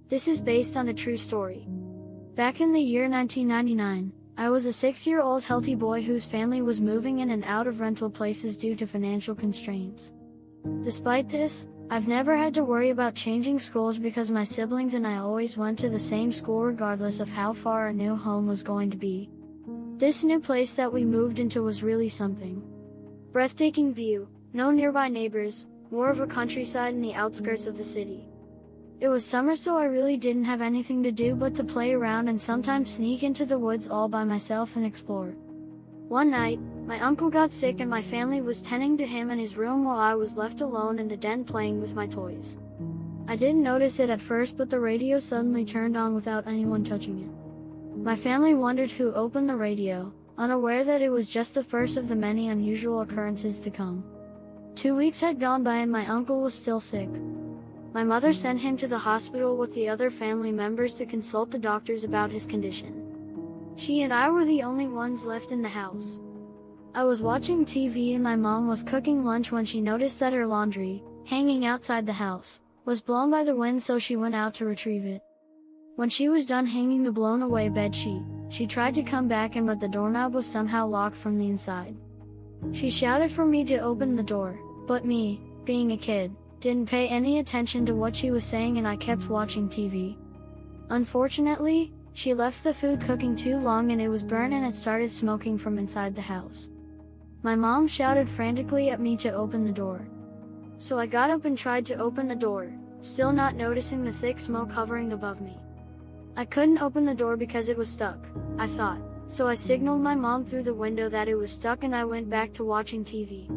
This is based on a true story. Back in the year 1999, I was a 6-year-old healthy boy whose family was moving in and out of rental places due to financial constraints. Despite this, I've never had to worry about changing schools because my siblings and I always went to the same school regardless of how far our new home was going to be. This new place that we moved into was really something. Breathtaking view, no nearby neighbors, more of a countryside in the outskirts of the city. It was summer, so I really didn't have anything to do but to play around and sometimes sneak into the woods all by myself and explore. One night, my uncle got sick and my family was tending to him in his room while I was left alone in the den playing with my toys. I didn't notice it at first, but the radio suddenly turned on without anyone touching it. My family wondered who opened the radio, unaware that it was just the first of the many unusual occurrences to come. 2 weeks had gone by and my uncle was still sick. My mother sent him to the hospital with the other family members to consult the doctors about his condition. She and I were the only ones left in the house. I was watching TV and my mom was cooking lunch when she noticed that her laundry, hanging outside the house, was blown by the wind, so she went out to retrieve it. When she was done hanging the blown away bedsheet, she tried to come back in, but the doorknob was somehow locked from the inside. She shouted for me to open the door, but me, being a kid, didn't pay any attention to what she was saying and I kept watching TV. Unfortunately, she left the food cooking too long and it was burned and it started smoking from inside the house. My mom shouted frantically at me to open the door. So I got up and tried to open the door, still not noticing the thick smoke hovering above me. I couldn't open the door because it was stuck, I thought, so I signaled my mom through the window that it was stuck and I went back to watching TV.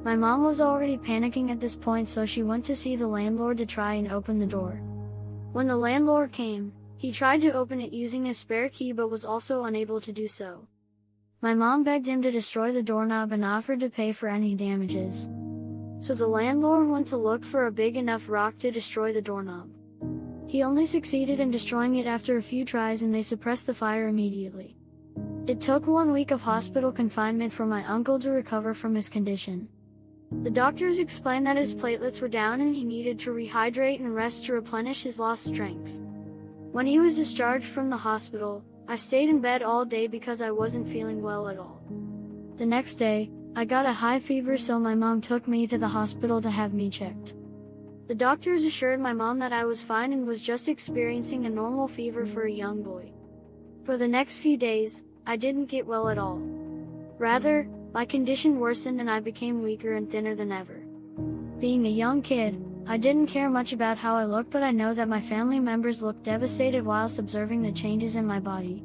My mom was already panicking at this point, so she went to see the landlord to try and open the door. When the landlord came, he tried to open it using a spare key but was also unable to do so. My mom begged him to destroy the doorknob and offered to pay for any damages. So the landlord went to look for a big enough rock to destroy the doorknob. He only succeeded in destroying it after a few tries and they suppressed the fire immediately. It took 1 week of hospital confinement for my uncle to recover from his condition. The doctors explained that his platelets were down and he needed to rehydrate and rest to replenish his lost strength. When he was discharged from the hospital, I stayed in bed all day because I wasn't feeling well at all. The next day, I got a high fever, so my mom took me to the hospital to have me checked. The doctors assured my mom that I was fine and was just experiencing a normal fever for a young boy. For the next few days, I didn't get well at all. Rather, my condition worsened and I became weaker and thinner than ever. Being a young kid, I didn't care much about how I looked, but I know that my family members looked devastated whilst observing the changes in my body.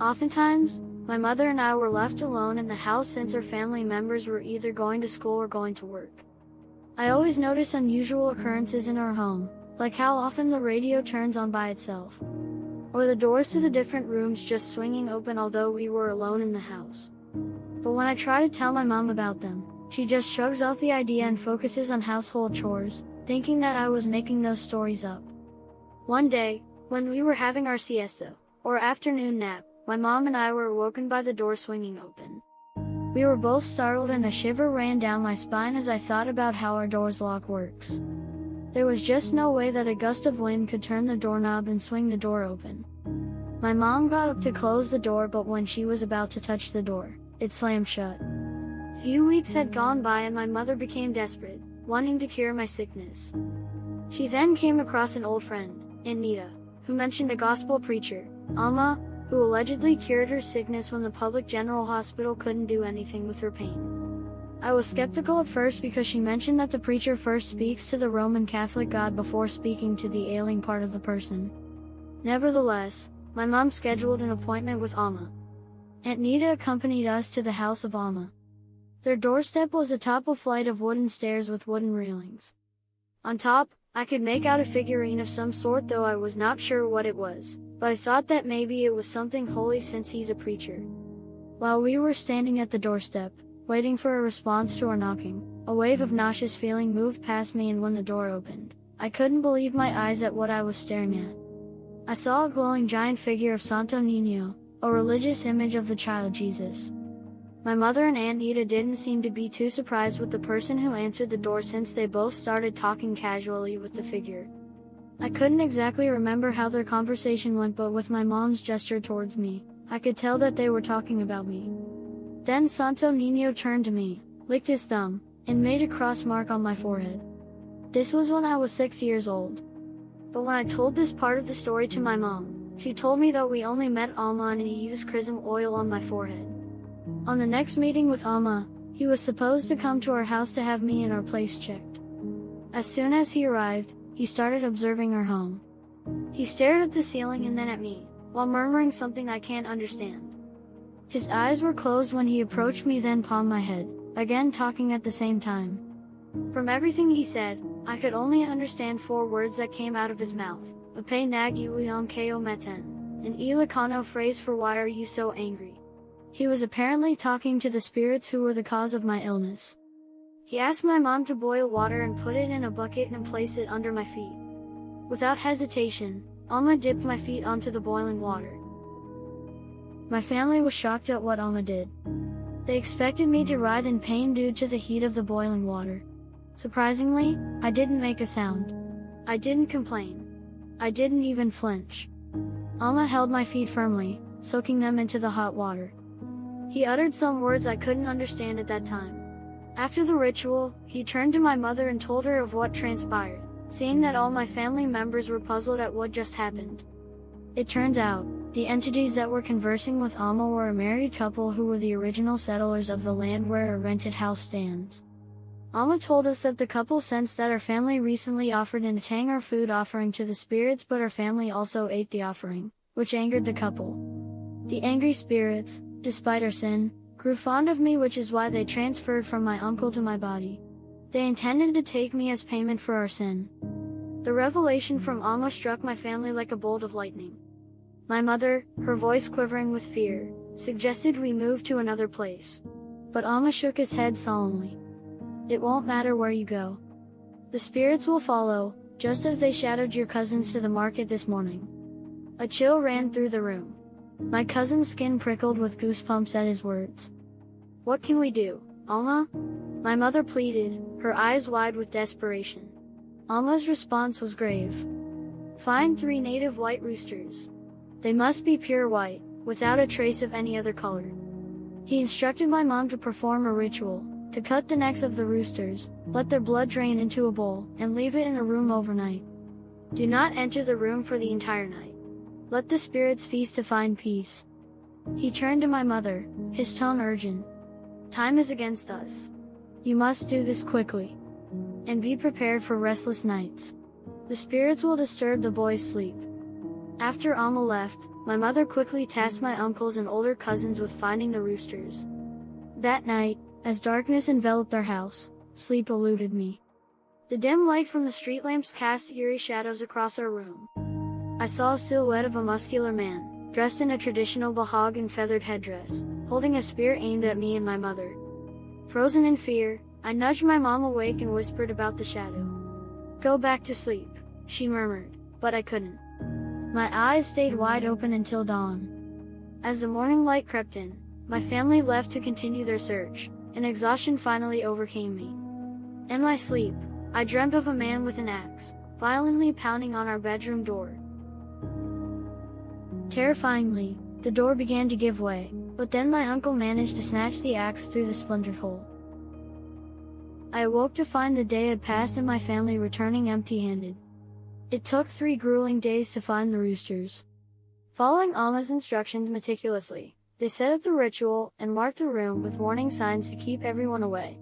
Oftentimes, my mother and I were left alone in the house since our family members were either going to school or going to work. I always notice unusual occurrences in our home, like how often the radio turns on by itself, or the doors to the different rooms just swinging open although we were alone in the house. But when I try to tell my mom about them, she just shrugs off the idea and focuses on household chores, thinking that I was making those stories up. One day, when we were having our siesta, or afternoon nap, my mom and I were awoken by the door swinging open. We were both startled and a shiver ran down my spine as I thought about how our door's lock works. There was just no way that a gust of wind could turn the doorknob and swing the door open. My mom got up to close the door, but when she was about to touch the door, it slammed shut. Few weeks had gone by and my mother became desperate, wanting to cure my sickness. She then came across an old friend, Aunt Nita, who mentioned a gospel preacher, Alma, who allegedly cured her sickness when the public general hospital couldn't do anything with her pain. I was skeptical at first because she mentioned that the preacher first speaks to the Roman Catholic God before speaking to the ailing part of the person. Nevertheless, my mom scheduled an appointment with Alma. Aunt Nita accompanied us to the house of Alma. Their doorstep was atop a flight of wooden stairs with wooden railings. On top, I could make out a figurine of some sort, though I was not sure what it was, but I thought that maybe it was something holy since he's a preacher. While we were standing at the doorstep, waiting for a response to our knocking, a wave of nauseous feeling moved past me, and when the door opened, I couldn't believe my eyes at what I was staring at. I saw a glowing giant figure of Santo Niño, a religious image of the child Jesus. My mother and Aunt Nita didn't seem to be too surprised with the person who answered the door, since they both started talking casually with the figure. I couldn't exactly remember how their conversation went, but with my mom's gesture towards me, I could tell that they were talking about me. Then Santo Niño turned to me, licked his thumb, and made a cross mark on my forehead. This was when I was 6 years old. But when I told this part of the story to my mom, she told me that we only met Alma and he used chrism oil on my forehead. On the next meeting with Alma, he was supposed to come to our house to have me and our place checked. As soon as he arrived, he started observing our home. He stared at the ceiling and then at me, while murmuring something I can't understand. His eyes were closed when he approached me, then palmed my head, again talking at the same time. From everything he said, I could only understand 4 words that came out of his mouth: Ape nag iuion ko meten, an Ilocano phrase for why are you so angry. He was apparently talking to the spirits who were the cause of my illness. He asked my mom to boil water and put it in a bucket and place it under my feet. Without hesitation, Alma dipped my feet onto the boiling water. My family was shocked at what Alma did. They expected me to writhe in pain due to the heat of the boiling water. Surprisingly, I didn't make a sound. I didn't complain. I didn't even flinch. Alma held my feet firmly, soaking them into the hot water. He uttered some words I couldn't understand at that time. After the ritual, he turned to my mother and told her of what transpired, seeing that all my family members were puzzled at what just happened. It turns out, the entities that were conversing with Alma were a married couple who were the original settlers of the land where a rented house stands. Alma told us that the couple sensed that our family recently offered an atang or food offering to the spirits, but our family also ate the offering, which angered the couple. The angry spirits, despite our sin, grew fond of me, which is why they transferred from my uncle to my body. They intended to take me as payment for our sin. The revelation from Alma struck my family like a bolt of lightning. My mother, her voice quivering with fear, suggested we move to another place. But Alma shook his head solemnly. It won't matter where you go. The spirits will follow, just as they shadowed your cousins to the market this morning. A chill ran through the room. My cousin's skin prickled with goosebumps at his words. What can we do, Alma? My mother pleaded, her eyes wide with desperation. Alma's response was grave. Find 3 native white roosters. They must be pure white, without a trace of any other color. He instructed my mom to perform a ritual, to cut the necks of the roosters, let their blood drain into a bowl, and leave it in a room overnight. Do not enter the room for the entire night. Let the spirits feast to find peace. He turned to my mother, his tone urgent. Time is against us. You must do this quickly. And be prepared for restless nights. The spirits will disturb the boy's sleep. After Alma left, my mother quickly tasked my uncles and older cousins with finding the roosters. That night, as darkness enveloped our house, sleep eluded me. The dim light from the street lamps cast eerie shadows across our room. I saw a silhouette of a muscular man, dressed in a traditional bahag and feathered headdress, holding a spear aimed at me and my mother. Frozen in fear, I nudged my mom awake and whispered about the shadow. Go back to sleep, she murmured, but I couldn't. My eyes stayed wide open until dawn. As the morning light crept in, my family left to continue their search, and exhaustion finally overcame me. In my sleep, I dreamt of a man with an axe, violently pounding on our bedroom door. Terrifyingly, the door began to give way, but then my uncle managed to snatch the axe through the splintered hole. I awoke to find the day had passed and my family returning empty-handed. It took 3 grueling days to find the roosters. Following Alma's instructions meticulously, they set up the ritual and marked the room with warning signs to keep everyone away.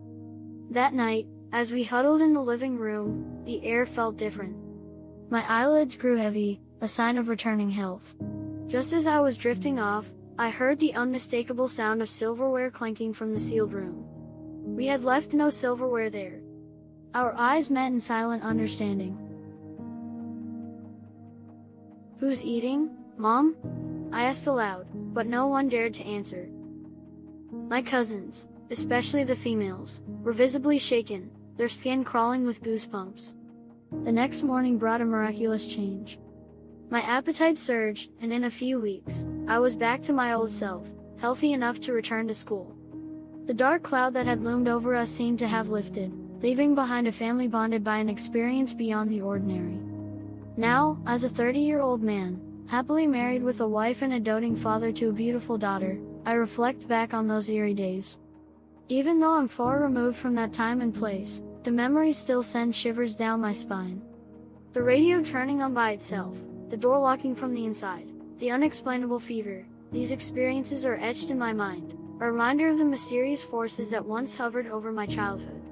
That night, as we huddled in the living room, the air felt different. My eyelids grew heavy, a sign of returning health. Just as I was drifting off, I heard the unmistakable sound of silverware clanking from the sealed room. We had left no silverware there. Our eyes met in silent understanding. Who's eating, Mom? I asked aloud, but no one dared to answer. My cousins, especially the females, were visibly shaken, their skin crawling with goosebumps. The next morning brought a miraculous change. My appetite surged, and in a few weeks, I was back to my old self, healthy enough to return to school. The dark cloud that had loomed over us seemed to have lifted, leaving behind a family bonded by an experience beyond the ordinary. Now, as a 30-year-old man, happily married with a wife and a doting father to a beautiful daughter, I reflect back on those eerie days. Even though I'm far removed from that time and place, the memories still send shivers down my spine. The radio turning on by itself, the door locking from the inside, the unexplainable fever, these experiences are etched in my mind, a reminder of the mysterious forces that once hovered over my childhood.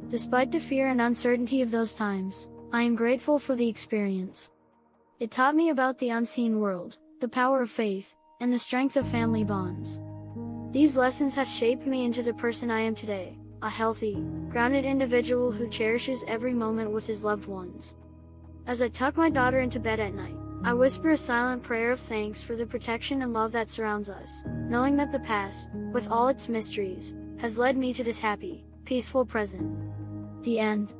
Despite the fear and uncertainty of those times, I am grateful for the experience. It taught me about the unseen world, the power of faith, and the strength of family bonds. These lessons have shaped me into the person I am today, a healthy, grounded individual who cherishes every moment with his loved ones. As I tuck my daughter into bed at night, I whisper a silent prayer of thanks for the protection and love that surrounds us, knowing that the past, with all its mysteries, has led me to this happy, peaceful present. The end.